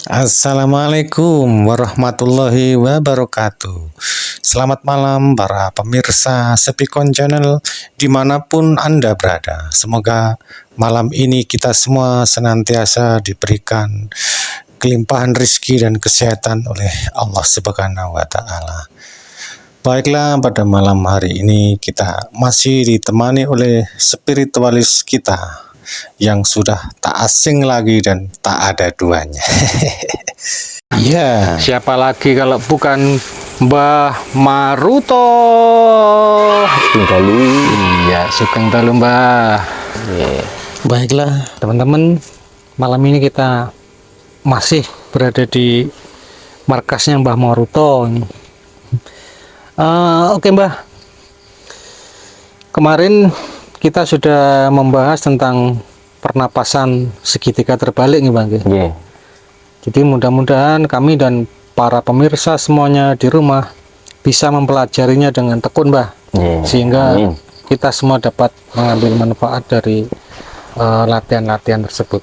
Assalamualaikum warahmatullahi wabarakatuh. Selamat malam para pemirsa Sepikon Channel dimanapun Anda berada. Semoga malam ini kita semua senantiasa diberikan kelimpahan rezeki dan kesehatan oleh Allah Subhanahu wa Ta'ala. Baiklah, pada malam hari ini kita masih ditemani oleh spiritualis kita yang sudah tak asing lagi dan tak ada duanya. Ya, Siapa lagi kalau bukan Mbah Maruto? Sugeng dalu. Iya, sugeng dalu Mbah. baiklah. Teman-teman, malam ini kita masih berada di markasnya Mbah Maruto ini. Oke Mbah, kemarin kita sudah membahas tentang pernapasan segitiga terbalik nih Bang. Nggih. Jadi mudah-mudahan kami dan para pemirsa semuanya di rumah bisa mempelajarinya dengan tekun, Mbah. Nggih. Sehingga Amin. kita semua dapat mengambil manfaat dari latihan-latihan tersebut.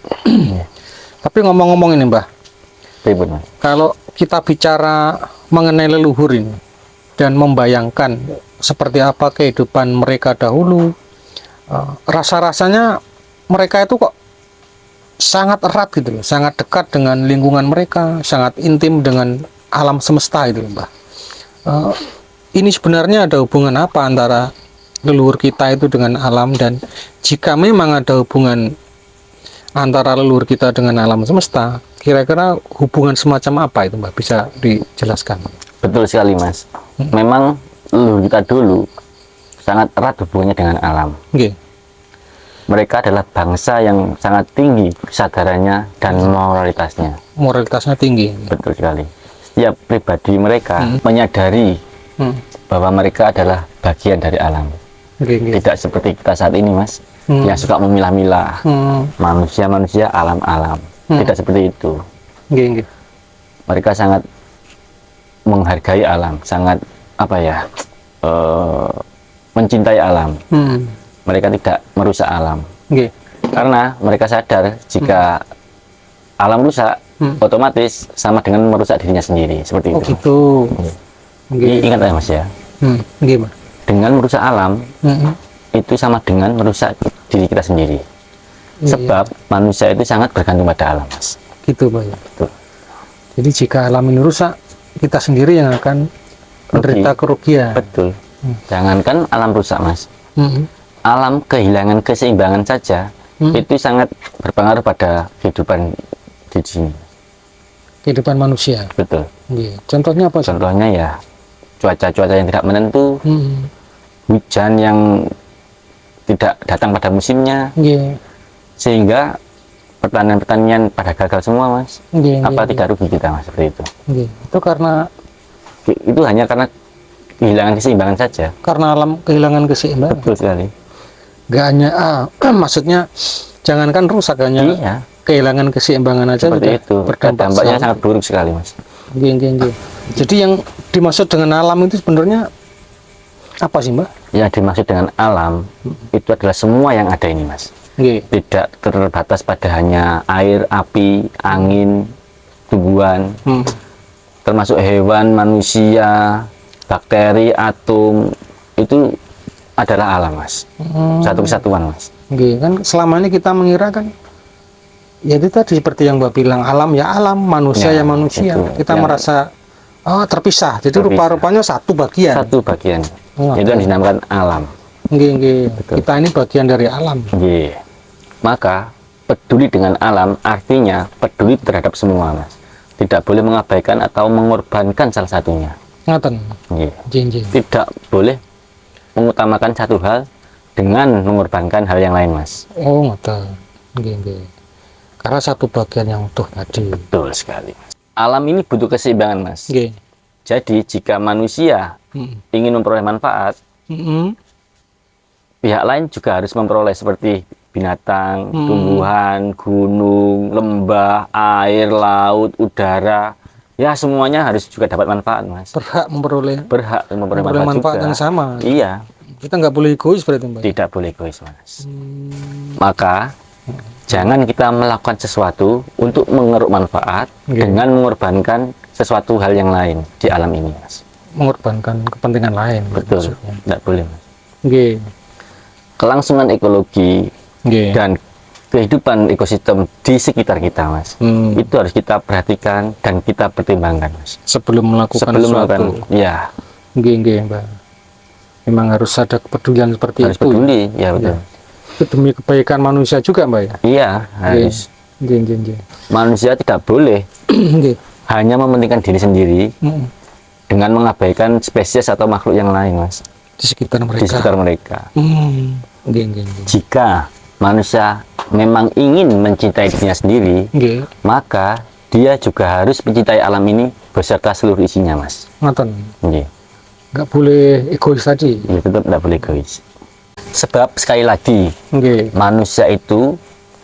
Tapi ngomong-ngomong ini, Mbah, Pripun, Mas? kalau kita bicara mengenai leluhur ini dan membayangkan seperti apa kehidupan mereka dahulu, rasa-rasanya mereka itu kok sangat erat gitu loh, sangat dekat dengan lingkungan mereka, sangat intim dengan alam semesta itu loh, Mbah. Ini sebenarnya ada hubungan apa antara leluhur kita itu dengan alam, dan jika memang ada hubungan antara leluhur kita dengan alam semesta, kira-kira hubungan semacam apa itu, Mbah? Bisa dijelaskan? Betul sekali, Mas. Memang leluhur kita dulu sangat erat hubungannya dengan alam. Oke. Mereka adalah bangsa yang sangat tinggi kesadarannya dan moralitasnya. Moralitasnya tinggi. Betul sekali. Setiap pribadi mereka menyadari bahwa mereka adalah bagian dari alam. Oke, oke. Tidak seperti kita saat ini, Mas, yang suka memilah-milah manusia-manusia, alam-alam. Tidak seperti itu. Oke, oke. Mereka sangat menghargai alam, sangat mencintai alam. Mereka tidak merusak alam, Oke. karena mereka sadar jika alam rusak, otomatis sama dengan merusak dirinya sendiri, seperti Oh itu. gitu. Oke. Ingat ya, Mas ya, Oke, Mbah. dengan merusak alam itu sama dengan merusak diri kita sendiri. Sebab manusia itu sangat bergantung pada alam, Mas. Gitu, Pak. Ya. Betul. Jadi jika alam ini rusak, kita sendiri yang akan menderita kerugian. Betul. Jangankan alam rusak, Mas, alam kehilangan keseimbangan saja itu sangat berpengaruh pada kehidupan di sini. Kehidupan manusia. Betul. Oke. Contohnya apa? Sih? Contohnya ya cuaca-cuaca yang tidak menentu, hujan yang tidak datang pada musimnya, Oke. sehingga pertanian-pertanian pada gagal semua, Mas. Oke, Apa oke, tidak rugi kita, Mas, seperti itu? oke. Itu karena Itu hanya karena kehilangan keseimbangan saja. alam kehilangan keseimbangan. Betul sekali. Gak hanya maksudnya jangankan rusak, hanya Iya, kehilangan keseimbangan aja seperti sudah itu. berdampak Dampaknya sekali. sangat buruk sekali, Mas. Oke, oke, oke. Jadi yang dimaksud dengan alam itu sebenarnya apa sih, Mbak? Yang dimaksud dengan alam itu adalah semua yang ada ini, Mas. Oke. Tidak terbatas pada hanya air, api, angin, tumbuhan, termasuk hewan, manusia, bakteri, atom, itu adalah alam, Mas. Satu kesatuan, Mas. Oke, kan selama ini kita mengira kan ya itu tadi seperti yang Mbak bilang, alam ya alam, manusia Ya, ya manusia. itu. Kita Ya. merasa terpisah. Jadi Terpisah. rupa-rupanya satu bagian. Satu bagian. Oh, Itu yang dinamakan alam. Oke, oke. Betul. Kita ini bagian dari alam. Nggih. Maka peduli dengan alam artinya peduli terhadap semua, Mas. Tidak boleh mengabaikan atau mengorbankan salah satunya. Ngaten. Nggih. Jinjing. Tidak boleh mengutamakan satu hal dengan mengorbankan hal yang lain, Mas. Oh, ngaten. Oke, oke. Karena satu bagian yang utuh tadi. Betul sekali. Alam ini butuh keseimbangan, Mas. Oke. Jadi jika manusia ingin memperoleh manfaat, pihak lain juga harus memperoleh, seperti binatang, tumbuhan, gunung, lembah, air, laut, udara. Ya, semuanya harus juga dapat manfaat, Mas. Berhak memperoleh Memperoleh manfaat juga. yang sama. Iya, Kita nggak boleh egois berarti, Mbak. tidak boleh egois, Mas. Maka Jangan kita melakukan sesuatu untuk mengeruk manfaat dengan mengorbankan sesuatu hal yang lain di alam ini, Mas. Mengorbankan kepentingan lain. Betul, tidak boleh, Mas. Nggih. Kelangsungan ekologi Nggih. dan kehidupan ekosistem di sekitar kita, Mas. Itu harus kita perhatikan dan kita pertimbangkan, Mas. Sebelum melakukan Sebelum sesuatu. melakukan, ya, Nggih, Mbak. Memang harus ada kepedulian seperti harus itu. peduli, ya betul. Itu demi kebaikan manusia juga, Mbak ya. Iya, harus. Nggih. Manusia tidak boleh Nggih. hanya mementingkan diri sendiri dengan mengabaikan spesies atau makhluk yang lain, Mas, Di sekitar mereka. di sekitar mereka. Nggih. Jika manusia memang ingin mencintai dirinya sendiri, Nggih. maka dia juga harus mencintai alam ini beserta seluruh isinya, Mas. Ngoten. Nggih. Nggak boleh egois tadi. Ya, tetap tidak boleh egois. Sebab sekali lagi, Nggih. manusia itu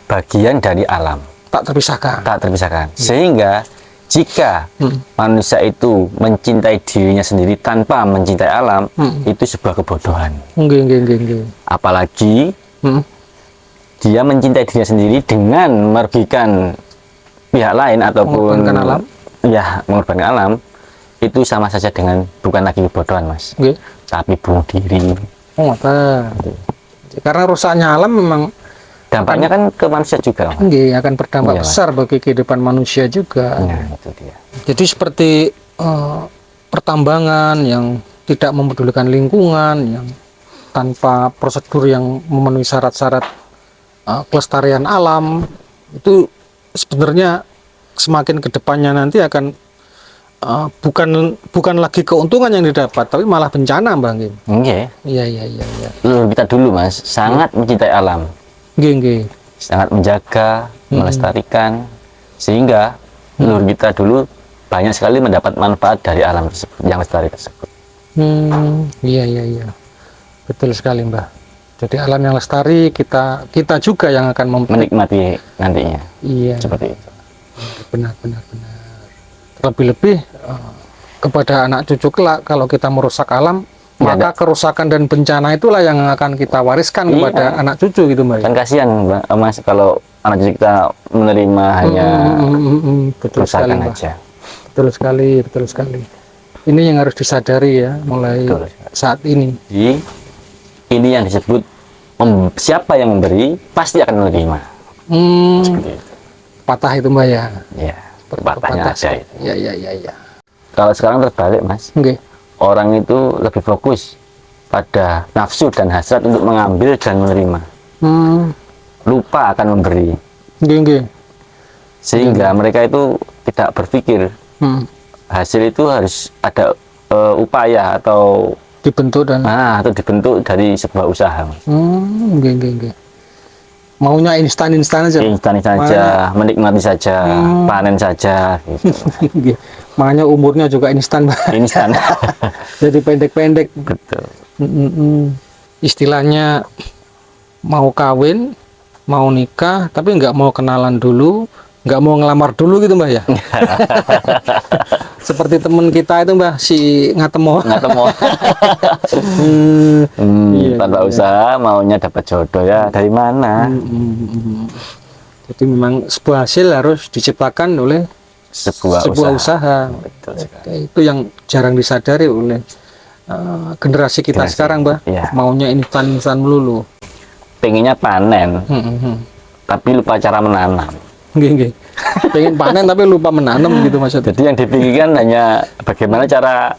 bagian dari alam, Tak terpisahkan. tak terpisahkan. Sehingga jika manusia itu mencintai dirinya sendiri tanpa mencintai alam, itu sebuah kebodohan. Nggih. Apalagi dia mencintai dirinya sendiri dengan merugikan pihak lain ataupun Mengorbankan alam. Ya, mengorbankan alam, itu sama saja dengan bukan lagi kebodohan, Mas, Nggih. tapi bunuh diri. Oh, ngoten. Karena rusaknya alam memang Dampaknya kan ke manusia juga, Mas. akan berdampak Iya, Mas. besar bagi kehidupan manusia juga. Nah, itu dia. Jadi seperti pertambangan yang tidak memedulikan lingkungan, yang tanpa prosedur yang memenuhi syarat-syarat kelestarian alam, itu sebenarnya semakin kedepannya nanti akan bukan lagi keuntungan yang didapat, tapi malah bencana, Mbak. Nggih. Iya. Leluhur kita dulu, Mas, sangat mencintai alam, Nggih. sangat menjaga, melestarikan, sehingga leluhur kita dulu banyak sekali mendapat manfaat dari alam tersebut, yang lestari tersebut. Iya. Betul sekali, Mbak. Jadi alam yang lestari kita juga yang akan Menikmati nantinya. Iya. Seperti itu. Benar. Lebih-lebih kepada anak cucu kelak, kalau kita merusak alam, Ya, maka kerusakan dan bencana itulah yang akan kita wariskan Iya. kepada anak cucu gitu, Mbak. Kan kasihan, Mas, kalau anak cucu kita menerima hanya Betul sekali, kerusakan Mbak. aja. Betul sekali. Ini yang harus disadari ya, mulai Betul. saat ini. Jadi, ini yang disebut siapa yang memberi pasti akan menerima. Seperti itu. Patah itu, Mbak ya. Ya, patahnya ada itu. Iya. Kalau sekarang terbalik, Mas. Oke. Orang itu lebih fokus pada nafsu dan hasrat untuk mengambil dan menerima. Lupa akan memberi. Oke. Sehingga mereka itu tidak berpikir hasil itu harus ada upaya atau Dibentuk dan atau dibentuk dari sebuah usaha. Oke. Maunya instan aja. Instan saja, menikmati saja, panen saja, gitu. Nggih. Makanya umurnya juga instan, Mbak. Instan. Jadi pendek-pendek. Betul. Istilahnya mau kawin, mau nikah, tapi nggak mau kenalan dulu, nggak mau ngelamar dulu gitu, Mbak ya. Seperti teman kita itu, Mbak, si Ngatemo. Tanpa usaha maunya dapat jodoh, ya dari mana? Jadi memang sebuah hasil harus diciptakan oleh Sebuah usaha. Betul sekali. Itu yang jarang disadari oleh generasi kita sekarang, Mbak. Iya. Maunya instan melulu. Pengennya panen, tapi lupa cara menanam. Nggih. Pengen panen tapi lupa menanam gitu maksudnya. Jadi yang dipikirkan hanya bagaimana cara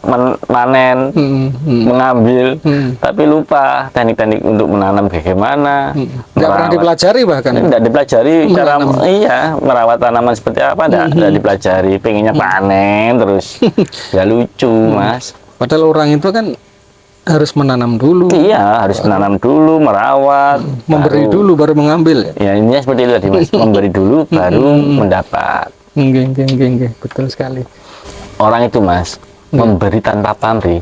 panen, mengambil, tapi lupa teknik-teknik untuk menanam bagaimana. Nggak pernah dipelajari bahkan. Tidak dipelajari cara Menanam. merawat tanaman seperti apa, tidak dipelajari. Pengennya panen terus, ya lucu, Mas. Padahal orang itu kan harus menanam dulu, Iya, harus menanam dulu, merawat, memberi dulu baru mengambil. Ya ini seperti itu tadi, Mas. Memberi dulu baru mendapat. Nggih, betul sekali. Orang itu, Mas, memberi tanpa pamrih,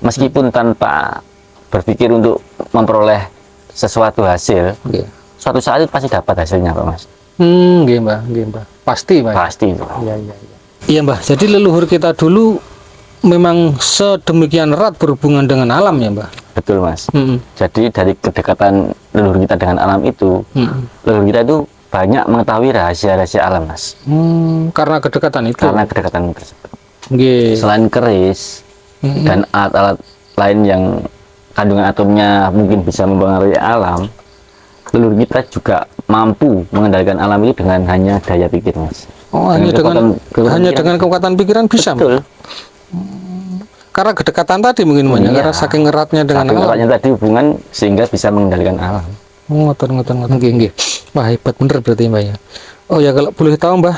meskipun tanpa berpikir untuk memperoleh sesuatu hasil, Nggih. suatu saat itu pasti dapat hasilnya, Pak, Mas. Nggih, Mbak. Pasti, Mbak. Pasti itu. Iya. Iya, Mbak. Jadi leluhur kita dulu memang sedemikian erat berhubungan dengan alam ya, Mbak. Betul Mas. Mm-mm. Jadi dari kedekatan leluhur kita dengan alam itu, leluhur kita itu banyak mengetahui rahasia-rahasia alam Mas. Karena kedekatan itu. Karena kedekatan tersebut. Nggih. Selain keris dan alat-alat lain yang kandungan atomnya mungkin bisa mempengaruhi alam, leluhur kita juga mampu mengendalikan alam ini dengan hanya daya pikir Mas. Oh, hanya dengan kekuatan pikiran bisa. Betul. Karena kedekatan tadi mungkin Iya. karena saking eratnya dengan Saking alam. eratnya tadi hubungan sehingga bisa mengendalikan alam. Ngoten. Nggih. Wah, hebat bener berarti Mbah ya. Oh ya, kalau boleh tahu Mbah,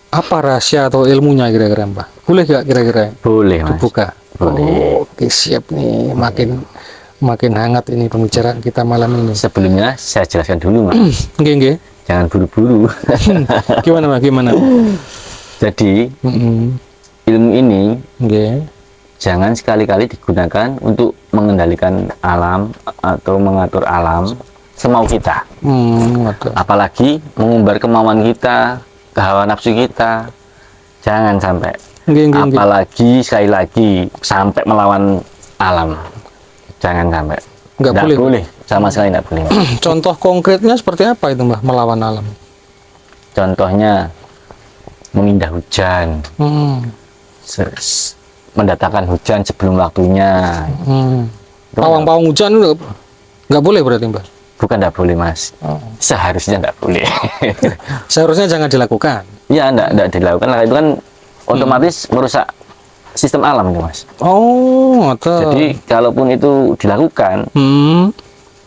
apa rahasia atau ilmunya kira-kira Mbah? Boleh gak kira-kira Boleh Mas. dibuka? Boleh. Oke, siap nih. Makin hangat ini pembicaraan kita malam ini. Sebelumnya saya jelaskan dulu Mas. Nggih. Jangan buru-buru. Gimana Mbah? Gimana? Jadi ilmu ini Nggih. jangan sekali-kali digunakan untuk mengendalikan alam atau mengatur alam semau kita. Ngoten. Apalagi mengumbar kemauan kita, hawa nafsu kita. Jangan sampai. Nggih. Apalagi sekali lagi sampai melawan alam. Jangan sampai. Nggak boleh. Sama sekali nggak boleh. Contoh konkretnya seperti apa itu Mbah melawan alam? Contohnya memindah hujan, mendatangkan hujan sebelum waktunya. Itu Pawang-pawang hujan itu nggak boleh berarti Mbah? bukan nggak boleh Mas. Seharusnya nggak boleh. Seharusnya jangan dilakukan. Ya nggak dilakukan lah, itu kan otomatis merusak sistem alam itu Mas. Oh, ngoten. Jadi kalaupun itu dilakukan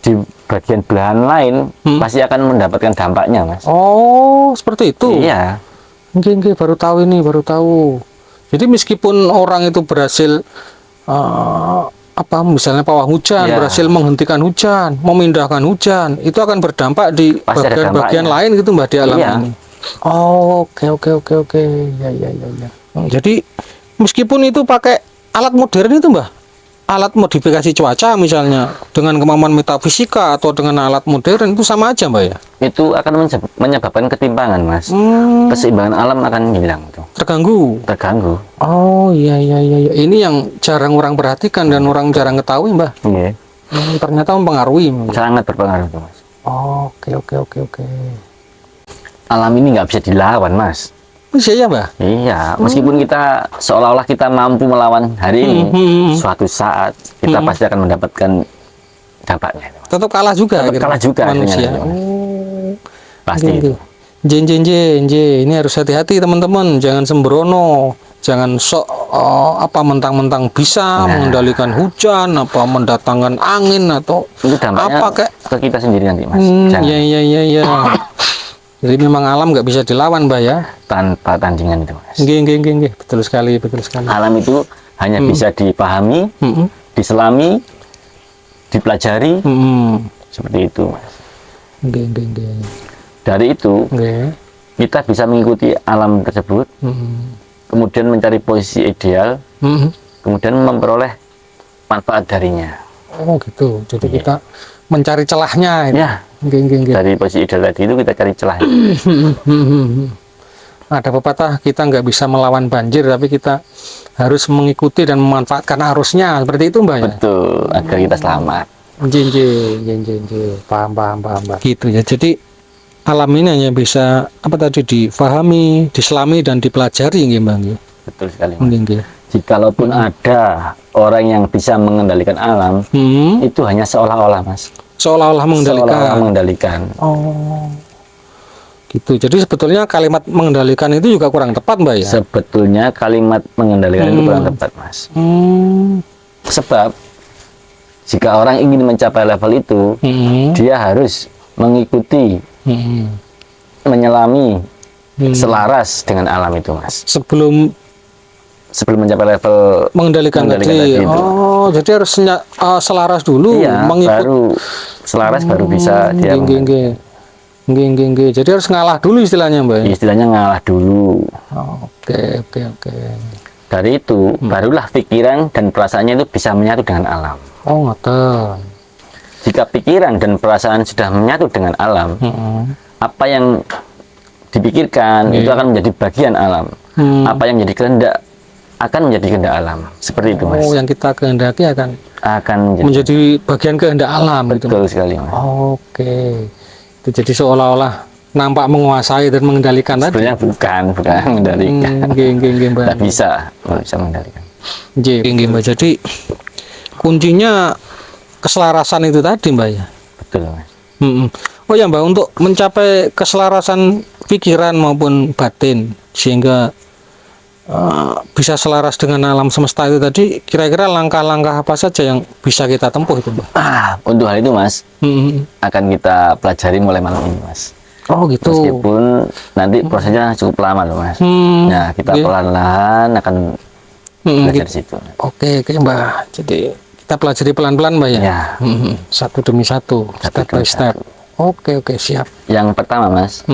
di bagian belahan lain pasti akan mendapatkan dampaknya Mas. Oh, seperti itu. Iya. Nggih, baru tahu ini, baru tahu. Jadi meskipun orang itu berhasil misalnya pawang hujan, Iya. berhasil menghentikan hujan, memindahkan hujan, itu akan berdampak di Pasti ada bagian-bagian dampaknya. lain gitu Mbah di alam Iya. ini. Oh, oke. Ya. Jadi meskipun itu pakai alat modern itu Mbah, alat modifikasi cuaca misalnya dengan kemampuan metafisika atau dengan alat modern itu sama aja Mbah ya? Itu akan menyebabkan ketimpangan Mas. Keseimbangan alam akan hilang tuh. Terganggu. Oh iya. Ini yang jarang orang perhatikan dan orang jarang ketahui Mbah. Iya. Ternyata mempengaruhi. Sangat berpengaruh tuh Mas. Oke. Alam ini nggak bisa dilawan Mas. Bisa ya Mbah? Iya, meskipun kita seolah-olah kita mampu melawan hari ini, suatu saat kita pasti akan mendapatkan dampaknya. Tetap kalah juga. Tetap akhirnya kalah juga manusia. akhirnya. Pasti itu. Ini harus hati-hati teman-teman, jangan sembrono, jangan sok mentang-mentang bisa mengendalikan hujan, mendatangkan angin atau Itu dampaknya apa kayak. ke kita sendiri nanti Mas. Jangan. Iya. Jadi memang alam nggak bisa dilawan Mbah ya. Tanpa tandingan itu Mas. Nggih. Betul sekali. Alam itu hanya bisa dipahami, diselami, dipelajari, seperti itu Mas. Nggih. Dari itu Nggih. kita bisa mengikuti alam tersebut, kemudian mencari posisi ideal, kemudian memperoleh manfaat darinya. Oh gitu. Jadi kita mencari celahnya. Ya, Nggih. dari posisi ideal tadi itu kita cari celahnya. Ada pepatah kita nggak bisa melawan banjir, tapi kita harus mengikuti dan memanfaatkan arusnya. Seperti itu Mbak ya? Betul, agar kita selamat. Nggih. Paham Mbak. Gitu ya. Jadi alam ini hanya bisa difahami, diselami dan dipelajari nggih Mbak. Betul sekali Mas. Nggih. Jikalaupun ada orang yang bisa mengendalikan alam, itu hanya seolah-olah Mas. Seolah-olah mengendalikan. Oh. Gitu. Jadi sebetulnya kalimat mengendalikan itu juga kurang tepat Mbak ya? Sebetulnya kalimat mengendalikan itu kurang tepat Mas. Sebab jika orang ingin mencapai level itu, dia harus mengikuti, menyelami, selaras dengan alam itu Mas. Sebelum mencapai level mengendalikan tadi itu. Oh, jadi harus selaras dulu, iya, baru selaras baru bisa dia. Nggih. Jadi harus ngalah dulu istilahnya Mbak. Istilahnya ngalah dulu. Oke. Dari itu barulah pikiran dan perasaannya itu bisa menyatu dengan alam. Oh, ngoten. Jika pikiran dan perasaan sudah menyatu dengan alam, apa yang dipikirkan itu akan menjadi bagian alam. Apa yang menjadi kehendak akan menjadi kehendak alam. Seperti itu, Mas. Oh, yang kita kehendaki akan Akan menjadi bagian kehendak alam gitu. betul sekali, Mas. Oke. Itu jadi seolah-olah nampak menguasai dan mengendalikan tadi. Sebenarnya bukan mengendalikan. Nggih, Mbak. Nggak bisa mengendalikan. Nggih, Mbak. Jadi kuncinya keselarasan itu tadi, Mbak ya. Betul, Mas. Oh ya, Mbak, untuk mencapai keselarasan pikiran maupun batin sehingga bisa selaras dengan alam semesta itu tadi, kira-kira langkah-langkah apa saja yang bisa kita tempuh itu, Mbak? Untuk hal itu, Mas, akan kita pelajari mulai malam ini, Mas. Oh gitu. Meskipun nanti prosesnya cukup lama loh, Mas. Nah, kita Oke. pelan-pelan akan belajar di situ. Oke, Mbak. Jadi kita pelajari pelan-pelan, Mbak ya. Ya. Satu demi satu, step by demi step. Oke, siap. Yang pertama, Mas,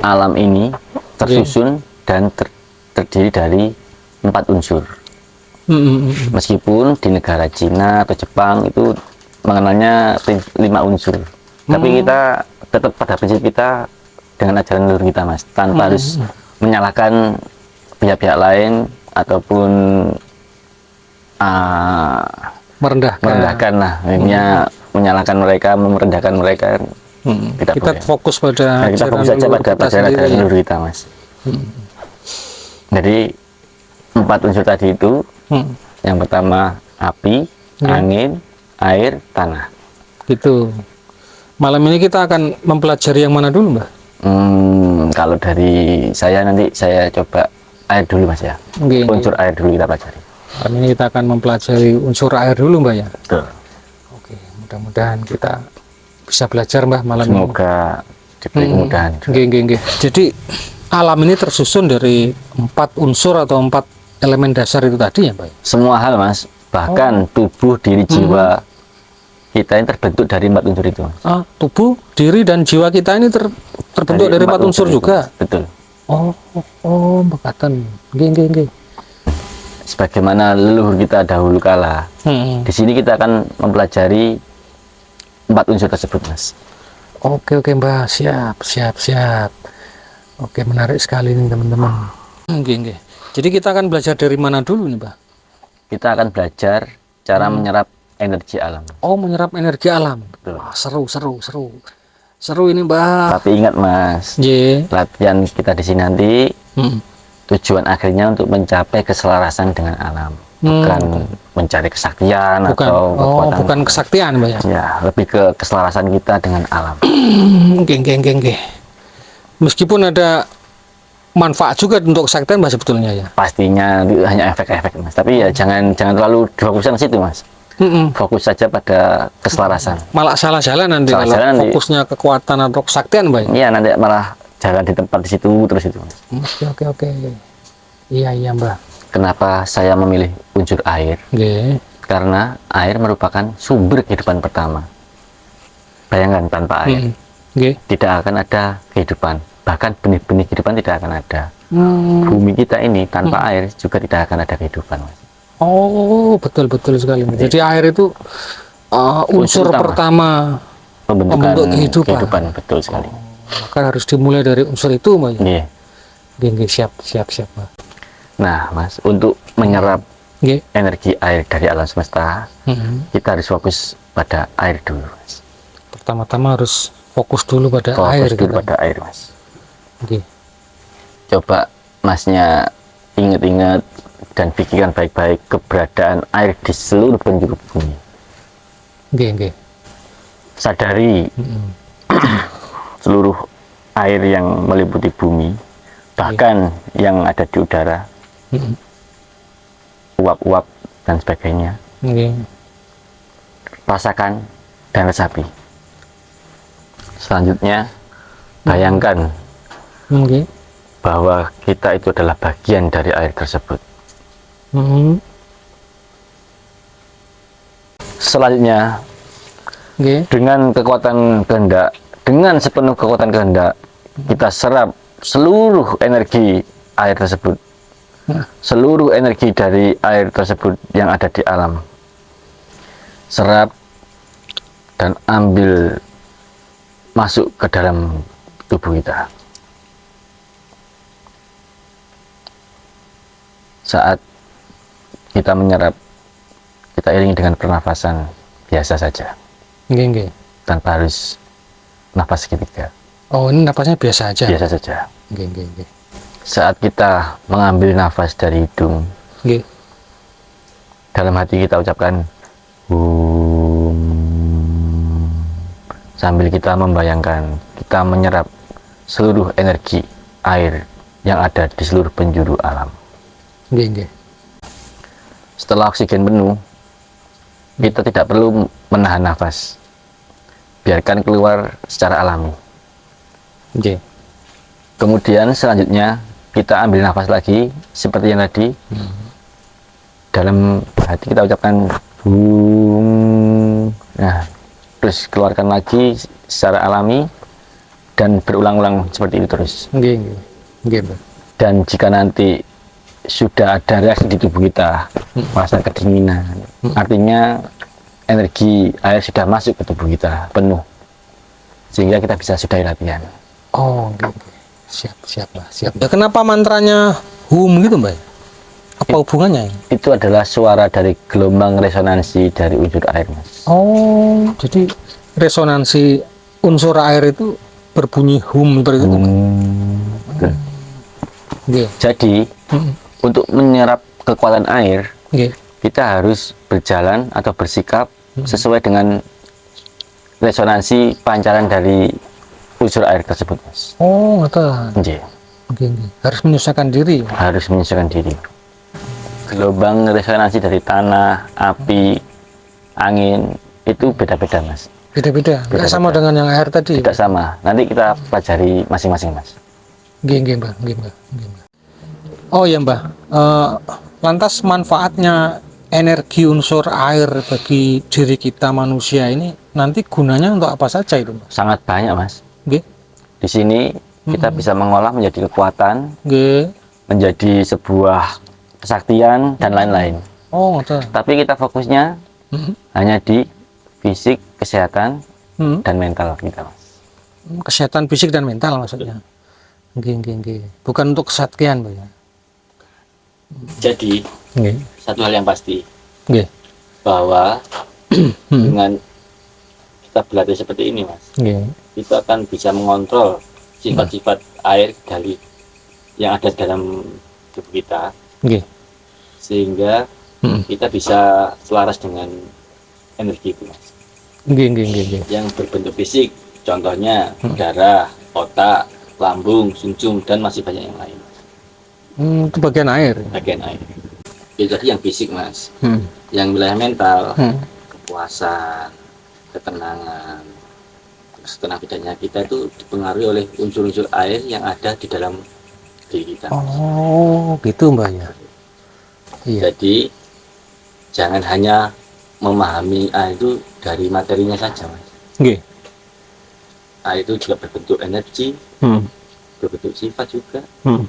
alam ini tersusun dan terdiri dari 4 unsur. Meskipun di negara Cina atau Jepang itu mengenalnya 5 unsur, tapi kita tetap pada prinsip kita dengan ajaran leluhur kita, Mas, tanpa harus menyalahkan pihak-pihak lain ataupun merendahkan lah, menyalahkan mereka, merendahkan mereka. Tidak Kita boleh. fokus pada Nah, kita fokus saja leluhur pada kita pelajaran sendiri, ya. leluhur kita, Mas. Jadi 4 unsur tadi itu, yang pertama api, angin, air, tanah. Gitu. Malam ini kita akan mempelajari yang mana dulu, Mbak? Kalau dari saya nanti saya coba air dulu, Mas ya. Nggih. Unsur air dulu kita pelajari. Malam ini kita akan mempelajari unsur air dulu, Mbak ya. Betul. Oke, mudah-mudahan kita bisa belajar, Mbak, malam ini. Semoga diberi kemudahan. Nggih. Jadi alam ini tersusun dari 4 unsur atau 4 elemen dasar itu tadi ya, Mbak? Semua hal, Mas, bahkan tubuh, diri, jiwa kita ini terbentuk dari 4 unsur itu, Mas. Tubuh, diri, dan jiwa kita ini terbentuk dari 4 unsur itu, juga. Mas. Betul. Mbak Katen. Nggih. Sebagaimana leluhur kita dahulu kala, di sini kita akan mempelajari 4 unsur tersebut, Mas. Oke, Mbak. Siap. Oke, menarik sekali ini, teman-teman. Nggih. Jadi kita akan belajar dari mana dulu nih, Mbak? Kita akan belajar cara menyerap energi alam. Oh, menyerap energi alam. Betul. Wah, seru. Seru ini, Mbak. Tapi ingat, Mas, Nggih. latihan kita di sini nanti tujuan akhirnya untuk mencapai keselarasan dengan alam, bukan mencari kesaktian atau kekuatan. Bukan kesaktian, Mbak ya. Ya, lebih ke keselarasan kita dengan alam. Nggih. Meskipun ada manfaat juga untuk kesaktian, Mbak, sebetulnya ya. Pastinya itu hanya efek-efek, Mas. Tapi ya jangan terlalu difokuskan ke situ, Mas. Fokus saja pada keselarasan. Malah salah jalan nanti Salah kalau jalan nanti. fokusnya kekuatan atau kesaktian, Mbak. Iya, nanti malah jalan di tempat di situ terus itu, Mas. Oke. Iya, Mbak. Kenapa saya memilih unsur air? Nggih. Karena air merupakan sumber kehidupan pertama. Bayangkan tanpa air Nggih. tidak akan ada kehidupan. Bahkan benih-benih kehidupan tidak akan ada. Bumi kita ini tanpa air juga tidak akan ada kehidupan, Mas. Oh, betul sekali. Jadi air itu unsur utama. pertama Pembentukan Pembentuk kehidupan. betul sekali. maka harus dimulai dari unsur itu, Mbak. Iya. Nggih, siap, Mbak. Nah, Mas, untuk menyerap Nggih. energi air dari alam semesta, kita harus fokus pada air dulu, Mas. Pertama-tama harus fokus dulu pada Fokus air dulu gitu. pada air, Mas. Nggih. Coba Masnya ingat-ingat dan pikirkan baik-baik keberadaan air di seluruh penjuru bumi. Nggih. Sadari seluruh air yang meliputi bumi, bahkan yang ada di udara, uap-uap dan sebagainya. Nggih. Rasakan dan resapi. Selanjutnya, bayangkan Nggih. bahwa kita itu adalah bagian dari air tersebut. Selanjutnya, Nggih. dengan kekuatan kehendak, dengan sepenuh kekuatan kehendak, kita serap seluruh energi air tersebut, seluruh energi dari air tersebut yang ada di alam. Serap dan ambil masuk ke dalam tubuh kita. Saat kita menyerap, kita iringi dengan pernafasan biasa saja, Nggih, nggih. tanpa harus nafas ketiga, Oh, ini napasnya biasa aja. biasa saja. Nggih, nggih, nggih. Saat kita mengambil nafas dari hidung, Nggih. dalam hati kita ucapkan Hum, sambil kita membayangkan kita menyerap seluruh energi air yang ada di seluruh penjuru alam. Nggih, nggih. Setelah oksigen penuh, kita tidak perlu menahan nafas, biarkan keluar secara alami. Nggih. Kemudian selanjutnya kita ambil nafas lagi seperti yang tadi. Dalam hati kita ucapkan Hum. Nah, terus keluarkan lagi secara alami dan berulang-ulang seperti itu terus. Nggih, nggih. Nggih, Mbah. Dan jika nanti sudah ada reaksi di tubuh kita, merasa kedinginan, artinya energi air sudah masuk ke tubuh kita penuh, sehingga kita bisa sudahi latihan. Oh, nggih, nggih. Siap, siap, Mbah. Siap. Ya, kenapa mantranya hum gitu, Mbah? Apa hubungannya? Itu adalah suara dari gelombang resonansi dari unsur air, Mas. Oh, jadi resonansi unsur air itu berbunyi hum seperti itu, Mbah? Betul. Nggih. Jadi untuk menyerap kekuatan air, Nggih. kita harus berjalan atau bersikap sesuai dengan resonansi pancaran dari unsur air tersebut, Mas. Oh, ngoten. Nggih. Nggih, nggih. Harus menyesuaikan diri. Harus menyesuaikan diri. Gelombang resonansi dari tanah, api, angin itu beda-beda, Mas. Beda-beda. Nggak sama dengan yang air tadi. Tidak sama. Nanti kita pelajari masing-masing, Mas. Nggih, nggih, Mbah. Nggih, Mbah. Nggih, Mbah. Oh ya, Mbah. Lantas manfaatnya energi unsur air bagi diri kita manusia ini nanti gunanya untuk apa saja itu, Mbah? Sangat banyak, Mas. Nggih. Di sini kita bisa mengolah menjadi kekuatan, Nggih. menjadi sebuah kesaktian dan lain-lain. Oh, ngoten. Tapi kita fokusnya hanya di fisik, kesehatan, Hmm. dan mental kita, Mas. Kesehatan fisik dan mental maksudnya. Nggih, nggih, nggih. Bukan untuk kesaktian, Mbah ya. Jadi Nggih. satu hal yang pasti Nggih. bahwa dengan kita berlatih seperti ini, Mas, Nggih. kita akan bisa mengontrol sifat-sifat air dari yang ada dalam tubuh kita, Nggih. sehingga kita bisa selaras dengan energi itu, Mas. Nggih, nggih, nggih, nggih. Yang berbentuk fisik, contohnya darah, otak, lambung, sumsum, dan masih banyak yang lain. Itu bagian air. Bagian air. Itu tadi yang fisik, Mas. Hmm. Yang wilayah mental, Hmm. kepuasan, ketenangan, terus tenang bedanya kita itu dipengaruhi oleh unsur-unsur air yang ada di dalam diri kita. Oh, gitu, Mbah ya. Iya. Jadi jangan hanya memahami air itu dari materinya saja, Mas. Nggih. Air itu juga berbentuk energi, Hmm. berbentuk sifat juga. Hmm.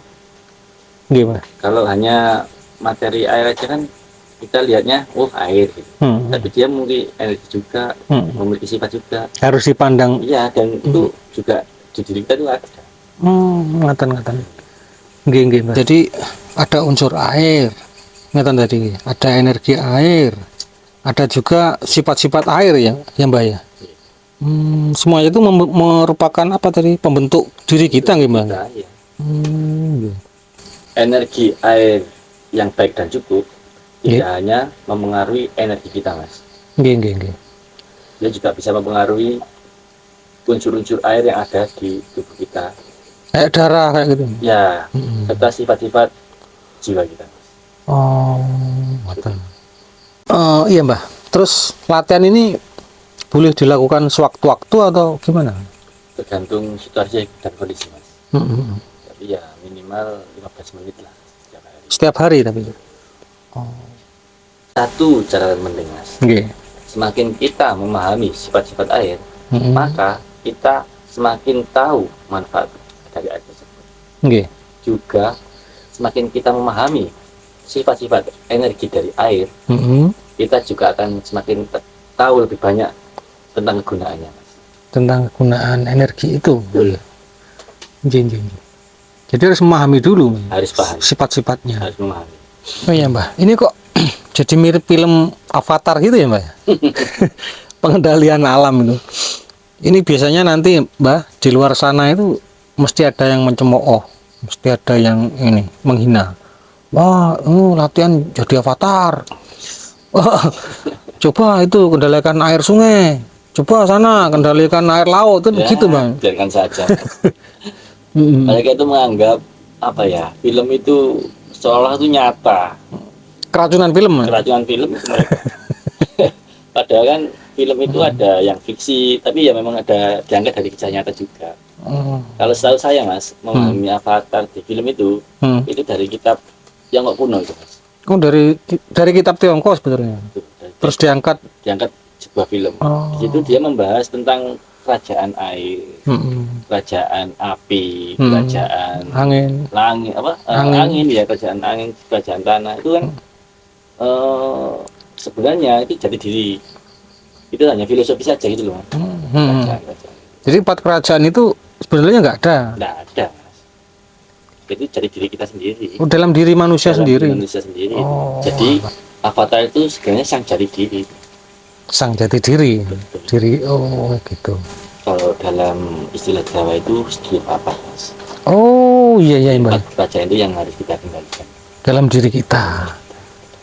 Nggih, Mbah. Kalau hanya materi air aja kan kita lihatnya, oh air, gitu. Hmm. Tapi dia memiliki energi juga, memiliki sifat juga. Harus dipandang. Iya, dan itu juga di diri kita itu ada. Ngatan. Nggih, nggih, Mbah. Jadi ada unsur air. Ngatan tadi, ada energi air. Ada juga sifat-sifat air yang Mbah ya. Semuanya itu merupakan apa tadi? Pembentuk diri kita, nggih, Mbah. Kita, ya. Nggih. Energi air yang baik dan cukup Nggih. tidak hanya mempengaruhi energi kita, Mas. Nggih, nggih, nggih. Dia juga bisa mempengaruhi unsur-unsur air yang ada di tubuh kita. Kayak darah kayak gitu. Ya, serta sifat-sifat jiwa kita. Oh, ngatan. Iya, Mbah. Terus latihan ini boleh dilakukan sewaktu-waktu atau gimana? Tergantung situasi dan kondisi, Mas. Hmm. Tapi ya minimal 15 menit lah setiap hari. Setiap hari tapi. Satu cara penting, Mas. Nggih. Semakin kita memahami sifat-sifat air, Mm-mm. maka kita semakin tahu manfaat dari air tersebut. Nggih. Juga semakin kita memahami sifat-sifat energi dari air, Mm-mm. kita juga akan semakin tahu lebih banyak tentang kegunaannya, Mas. Tentang kegunaan energi itu. Betul. Nggih. Jadi harus memahami dulu Harus paham, sifat-sifatnya. harus memahami. Oh iya, Mbah. Ini kok Jadi mirip film Avatar gitu ya, Mbak? Pengendalian alam itu. Ini biasanya nanti, Mbak, di luar sana itu mesti ada yang mencemooh, mesti ada yang ini menghina. Wah, latihan jadi avatar. Wah, coba itu kendalikan air sungai. Coba sana kendalikan air laut itu begitu, Bang. Biarkan saja. Mereka itu menganggap apa ya, film itu seolah itu nyata. Keracunan film. Keracunan film itu mereka. Padahal kan film itu ada yang fiksi, tapi ya memang ada diangkat dari kisah nyata juga. Kalau setahu saya, Mas, memahami Avatar di film itu dari kitab Tiongkok kuno itu, Mas. Oh, dari kitab Tiongkok sebetulnya. Terus diangkat sebuah film. Di situ dia membahas tentang kerajaan air, kerajaan api, kerajaan angin, langit, angin ya, kerajaan angin, kerajaan tanah itu kan sebenarnya itu jati diri. Itu hanya filosofi saja gitu loh. Kerajaan. Jadi 4 kerajaan itu sebenarnya nggak ada. Nggak ada, Mas. Itu jati diri kita sendiri. Oh, dalam diri manusia sendiri. Manusia sendiri. Jadi Avatar itu sebenarnya sang jati diri. Sang jati diri. Diri. Oh, gitu. Kalau dalam istilah Jawa itu sedulur papat, Mas. Oh, iya Mbak. 4 kerajaan itu yang harus kita kendalikan Dalam diri kita.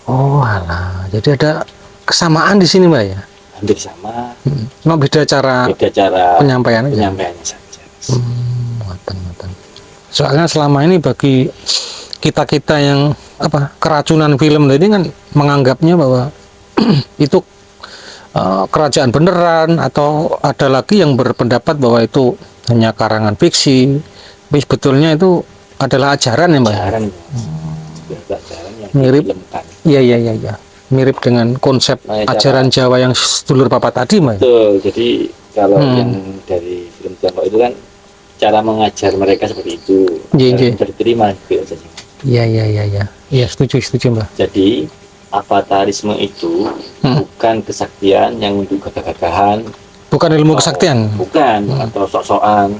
Oh, alah. Jadi ada kesamaan di sini, Mbak ya. hampir sama, Cuma beda cara penyampaiannya saja. Ngoten. Soalnya selama ini bagi kita yang keracunan film tadi kan menganggapnya bahwa itu kerajaan beneran, atau ada lagi yang berpendapat bahwa itu hanya karangan fiksi. Tapi sebetulnya itu adalah ajaran ya, Mbak. Ajaran yang mirip. difilmkan. Iya. Mirip dengan konsep ajaran Jawa yang sedulur papat tadi, Mbak. Betul. Jadi kalau yang dari film Tiongkok itu kan cara mengajar mereka seperti itu. Iya. Diterima gitu saja. Iya. Iya, setuju, Mbak. Jadi avatarisme itu bukan kesaktian yang untuk gagah-gagahan, bukan ilmu kesaktian, bukan atau sok-sokan.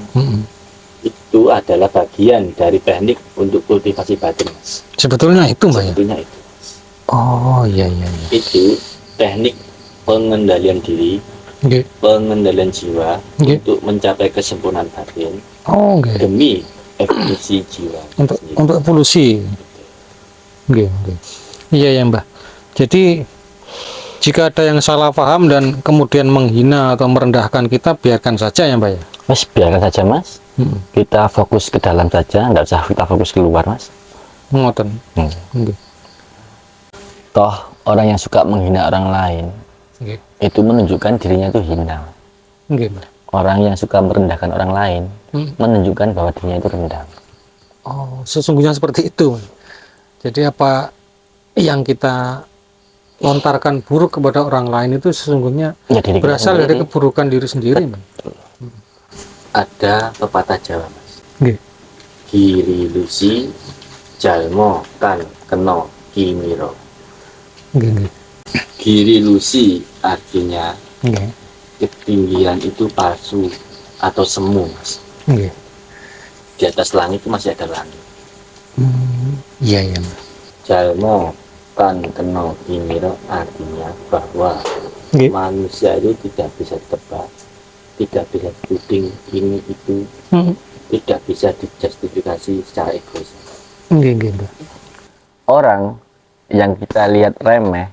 Itu adalah bagian dari teknik untuk kultivasi batin, Mas. Sebetulnya itu, Mbak. Sebetulnya itu. Oh, iya. Itu teknik pengendalian diri, pengendalian jiwa untuk mencapai kesempurnaan batin. Oh, demi evolusi jiwa. Untuk evolusi. Iya, Mbak. Jadi jika ada yang salah paham dan kemudian menghina atau merendahkan kita, biarkan saja ya, Mbak ya. Mas, biarkan saja, Mas. Kita fokus ke dalam saja, nggak usah kita fokus keluar, Mas. Ngoten. Toh orang yang suka menghina orang lain itu menunjukkan dirinya itu hina. Orang yang suka merendahkan orang lain menunjukkan bahwa dirinya itu rendah. Oh, sesungguhnya seperti itu. Jadi apa yang kita lontarkan buruk kepada orang lain itu sesungguhnya berasal dari keburukan diri sendiri. Ada pepatah Jawa, Mas. Giri lusi jalmo kan keno kimiro. Giri lusi artinya ketinggian itu palsu atau semu, Mas. Di atas langit itu masih ada langit. Iya. Jalmo kan keno kimiro artinya bahwa manusia itu tidak bisa ditebak, tidak bisa dituding ini itu, tidak bisa dijustifikasi secara egois. Orang yang kita lihat remeh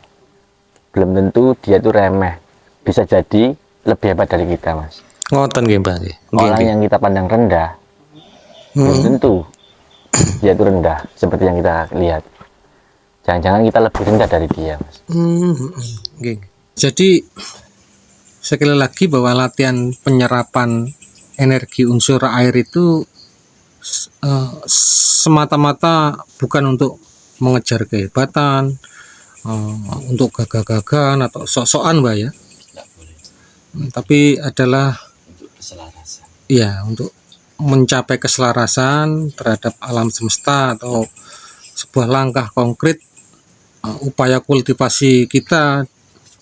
belum tentu dia itu remeh, bisa jadi lebih hebat dari kita, Mas. Ngoten nggih, Mbak. Orang yang kita pandang rendah belum tentu dia itu rendah seperti yang kita lihat. Jangan-jangan kita lebih rendah dari dia, Mas. Jadi sekali lagi bahwa latihan penyerapan energi unsur air itu semata-mata bukan untuk mengejar kehebatan, untuk gagah-gagahan atau sok-sokan, Mbak ya. Tapi adalah Untuk keselarasan. ya, untuk mencapai keselarasan terhadap alam semesta, atau sebuah langkah konkret upaya kultivasi kita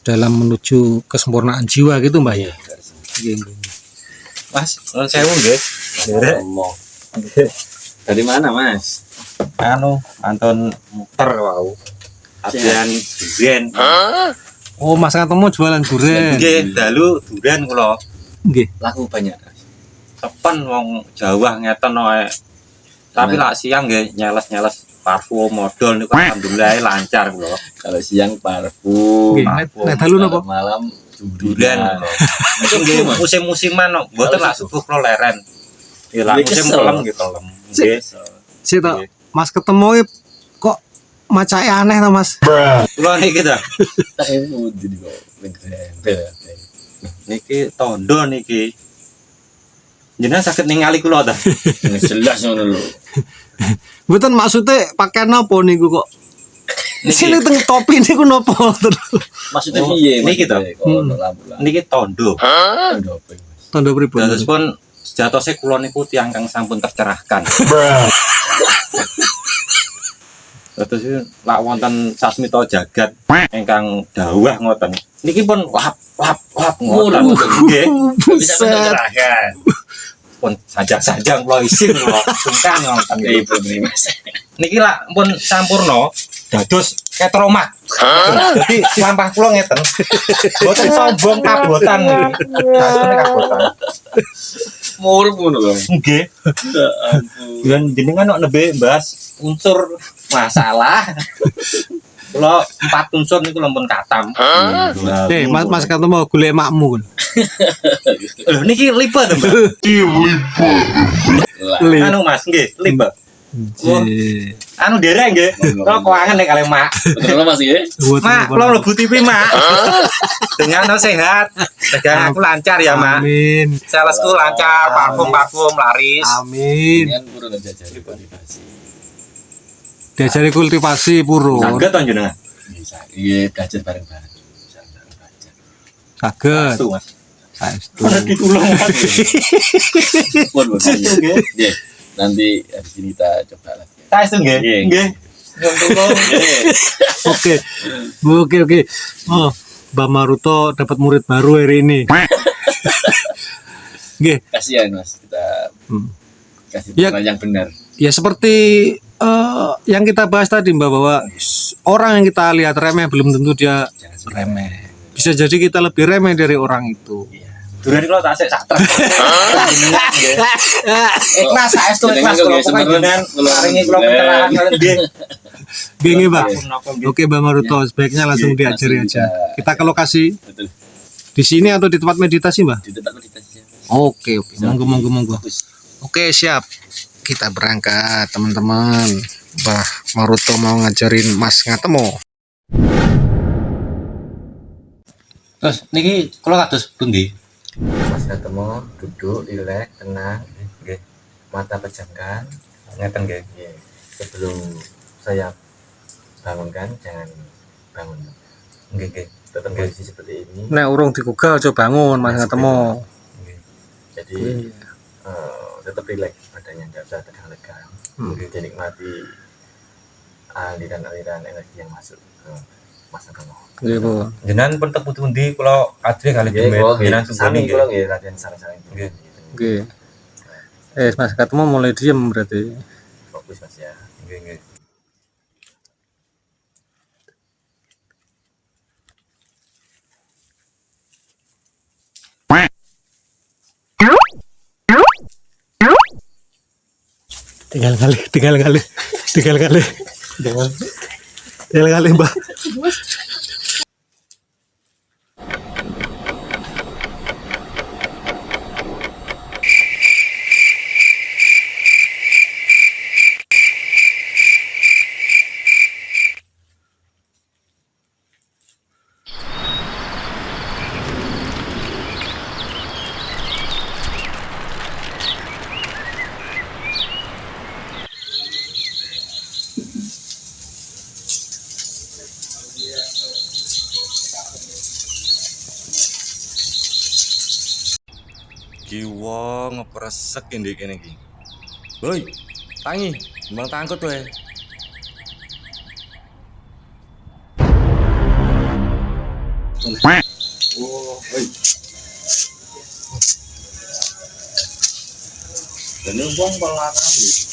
dalam menuju kesempurnaan jiwa gitu, Mbak ya. Mas, non sewu nggih. Dari mana, Mas? Antun muter wau. ajian durian. Oh, Mas Ngatomo jualan durian. Nggih, dalu durian kula. Nggih. Laku banyak. Tepen wong Jawa ngeten wae. Tapi lak siang nggih nyeles-nyeles parfum modal niku alhamdulillah lancar kula. Kalau siang parfum, Nggih, nek dalu napa? malam Durian. Itu nggih musim-musiman kok, mboten lak subuh kula leren. Ya lak Nggih, musim kesel. kelem nggih kelem. Nggih. Sik to, Mas ketemu kok macake aneh to, Mas. Kula niki ta. tak ibu jadi kok nempel. Niki tondo niki. Jenengan saged ningali kula ta? Jelas ngono lho. Mboten maksudnya pakaian apa niku kok. Sini teng topi niku napa terus. Maksudnya piye? Niki to. Oh, lampu lah. Niki tondo. Tondo apa iki, Mas? Tanda pripun? Terus pun sejatosnya kula niku tiyang kang sampun tercerahkan. Terus lak wonten sasmita jagat ingkang dawuh ngoten. Niki pun lap ngoten. Nggih. Bisa menerangkan. Pun sajang-sajang kula isin kula sungkan ngoten nggih. Ibu Mas. Niki lak pun sampurna dados ketromak. Jadi lampah kula ngeten. Boten sombong kabotan niki. Dasane kabotan. Murip ngono lho. Nggih. Dan jenengan kok nembe mbahas unsur masalah. Kula 4 unsur niku lempun katam. Mas ketemu golek makmu. Lho niki liba to, Mbak? Lah. Anu Mas, nggih, liba. Oh, anu derek nggih. Kula koangen nek kalih Mak. Betul Mas nggih. Mak, kula mlebu TV, Mak. Dengan sehat, daganganku lancar ya, Mak. Amin. Salesku lancar, parfum laris. Amin. Dengan purun jajari motivasi. Diajari kultivasi purun. Saged to jenengan? Bisa. Iya, belajar bareng-bareng. Bisa belajar. Saged. Astu, Mas. Saestu. Ora ditulung, Mas. Pun Situ nggih. Nggih. Nanti habis ini kita coba lagi. Saestu nggih. Nggih. Nggih. Nyuwun tulung. Oke. Oh, Mbak Maruto dapat murid baru hari ini. Nggih. Kasihan Mas, kita kasih Ya. peran yang benar. Ya seperti yang kita bahas tadi Mbak, bahwa orang yang kita lihat remeh belum tentu dia Jangan sampai remeh. Bisa jadi kita lebih remeh dari orang itu. Duren kula tak sik sak truk. Ikhlas saestu ikhlas kula pokoke jenengan paringi kula pencerahan kalian nggih. Gini Mbak. Napa nggih. Oke Mbak Maruto, sebaiknya langsung diajari aja. Kita ke lokasi betul. di sini atau di tempat meditasi Mbak? Di tempat meditasi. Oke. Monggo. Bagus. Oke, siap. Kita berangkat, teman-teman. Mbah Maruto mau ngajarin Mas Ngatemo. Terus niki kula kados pundi? Mas ketemu duduk rileks tenang nggih mata pejamkan Ngeten nggih. nggih sebelum saya bangunkan jangan bangun nggih tetap posisi seperti ini Nek urung digugah aja bangun Mas Ngatemo. nggih jadi tetap rileks badannya tidak usah tegang-tegang nggih dinikmati aliran-aliran energi yang masuk ke Mas ketemu Nggih, Bu. Jenengan pun tep pundi kula kadhe kali dumet. Jenengan sami sami kula nggih. nggih latihan saling-saling Nggih. Nggih. Mas Ngatemo mulai diem berarti. fokus Mas ya Nggih nggih. Tinggal kali Mbak. Kiwa ngepresek ndek kene iki. Woi, tangi, mbang tangkut wae. Dene wong pelangan iki.